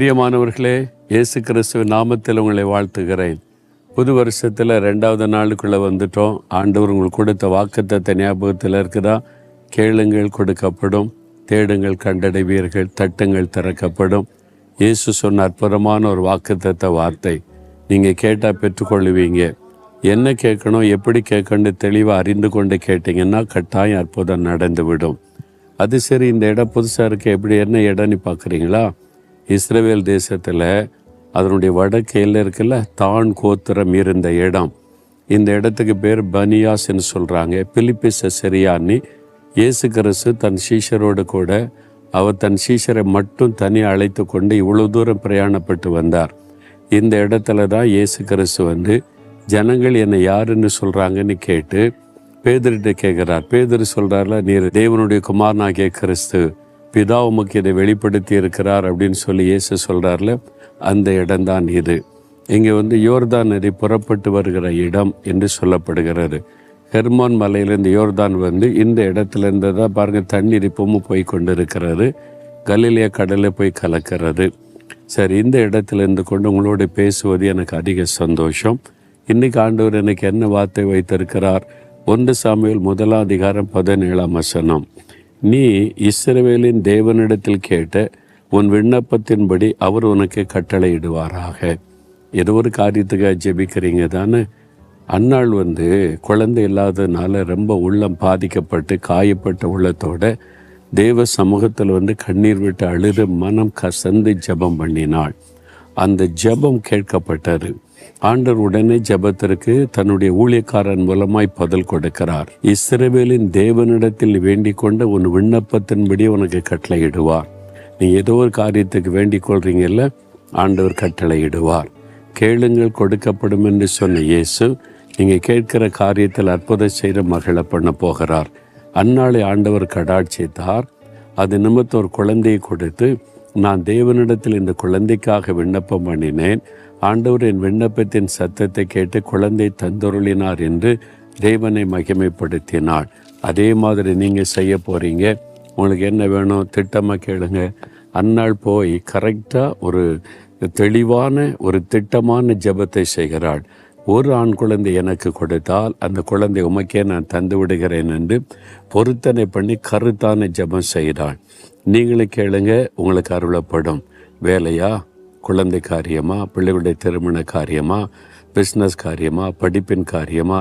பிரியமானவர்களே, இயேசு கிறிஸ்துவின் நாமத்தில் உங்களை வாழ்த்துகிறேன். புது வருஷத்தில் 2வது நாளுக்குள்ளே வந்துட்டோம். ஆண்டவர் உங்களுக்கு கொடுத்த வாக்குத்தத்த ஞாபகத்தில் இருக்குதா? கேளுங்கள் கொடுக்கப்படும், தேடுங்கள் கண்டடைவீர்கள், தட்டுங்கள் திறக்கப்படும். இயேசு சொன்ன அற்புதமான ஒரு வாக்குத்தத்த வார்த்தை. நீங்கள் கேட்டால் பெற்றுக்கொள்ளுவீங்க. என்ன கேட்கணும், எப்படி கேட்கணும் தெளிவாக அறிந்து கொண்டு கேட்டிங்கன்னா கட்டாயம் அற்புதம் நடந்துவிடும். அது சரி, இந்த இடம் புதுசாக இருக்க, எப்படி என்ன இடம்னு பார்க்குறீங்களா? இஸ்ரவேல் தேசத்தில் அதனுடைய வடக்கு எல்லை இருக்குல்ல, தான் கோத்திரம் இருந்த இடம். இந்த இடத்துக்கு பேர் பனியாஸ்ன்னு சொல்கிறாங்க. பிலிப்பி செசரியான்னு இயேசு கிறிஸ்து தன் சீஷரோடு கூட அவர் தன் சீஷரை மட்டும் தனி அழைத்து கொண்டு இவ்வளோ தூரம் பிரயாணப்பட்டு வந்தார். இந்த இடத்துல தான் இயேசு கிறிஸ்து ஜனங்கள் என்னை யாருன்னு சொல்கிறாங்கன்னு கேட்டு பேதுருகிட்ட கேட்குறார். பேதுரு சொல்கிறார்ல, நீர் தேவனுடைய குமாரனாகிய கிறிஸ்து, பிதா உமக்கு இதை வெளிப்படுத்தி இருக்கிறார் அப்படின்னு சொல்லி இயேசு சொல்கிறார்ல, அந்த இடம்தான் இது. இங்கே யோர்தான் நதி புறப்பட்டு வருகிற இடம் என்று சொல்லப்படுகிறது. ஹெர்மோன் மலையிலேருந்து யோர்தான் இந்த இடத்துல இருந்து தான் பாருங்கள் தண்ணீர் இப்பவும் போய் கொண்டு இருக்கிறது. கலிலேயா கடலில் போய் கலக்கிறது. சரி, இந்த இடத்துல இருந்து கொண்டு உங்களோட பேசுவது எனக்கு அதிக சந்தோஷம். இன்றைக்கி ஆண்டவர் எனக்கு என்ன வார்த்தை வைத்திருக்கிறார்? 1 சாமுவேல் 1:17 நீ இஸ்ரவேலின் தேவனிடத்தில் கேட்ட உன் விண்ணப்பத்தின்படி அவர் உனக்கு கட்டளையிடுவாராக. ஏதோ ஒரு காரியத்துக்காக ஜெபிக்கிறீங்க தானே? அன்னாள் குழந்தை இல்லாததுனால ரொம்ப உள்ளம் பாதிக்கப்பட்டு காயப்பட்ட உள்ளத்தோட தேவ சமூகத்தில் கண்ணீர் விட்டு அழுது மனம் கசந்து ஜெபம் பண்ணினாள். அந்த ஜெபம் கேட்கப்பட்டது. ஆண்டவர் உடனே ஜெபத்திற்கு தன்னுடைய ஊழியக்காரன் மூலமாய் பதில் கொடுக்கிறார். இஸ்ரவேலின் தேவனிடத்தில் வேண்டிக் கொண்ட உன் விண்ணப்பத்தின்படி உனக்கு கட்டளையிடுவார். நீ ஏதோ ஒரு காரியத்துக்கு வேண்டிக் கொள்றீங்கல்ல, ஆண்டவர் கட்டளையிடுவார். கேளுங்கள் கொடுக்கப்படும் என்று சொன்ன இயேசு நீங்கள் கேட்கிற காரியத்தில் அற்புதம் செய்து மகிழ பண்ண போகிறார். அந்நாளை ஆண்டவர் கடாட்சித்தார். அது நிமித்தம் ஒரு குழந்தையை கொடுத்து, நான் தேவனிடத்தில் இந்த குழந்தைக்காக விண்ணப்பம் பண்ணினேன், ஆண்டவர் என் விண்ணப்பத்தின் சத்தத்தை கேட்டு குழந்தை தந்தொருளினார் என்று தேவனை மகிமைப்படுத்தினாள். அதே மாதிரி நீங்கள் செய்ய போகிறீங்க. உங்களுக்கு என்ன வேணும் திட்டமாக கேளுங்க. அந்நாள் போய் கரெக்டாக ஒரு தெளிவான ஒரு திட்டமான ஜெபத்தை செய்கிறாள். ஒரு ஆண் குழந்தை எனக்கு கொடுத்தால் அந்த குழந்தை உமக்கே நான் தந்து விடுகிறேன் என்று பொருத்தனை பண்ணி கருத்தான ஜெபம் செய்தாள். நீங்களும் கேளுங்க, உங்களுக்கு அருளப்படும். வேலையா, குழந்தை காரியமா, பிள்ளைகளுடைய திருமண காரியமா, பிஸ்னஸ் காரியமா, படிப்பின் காரியமா,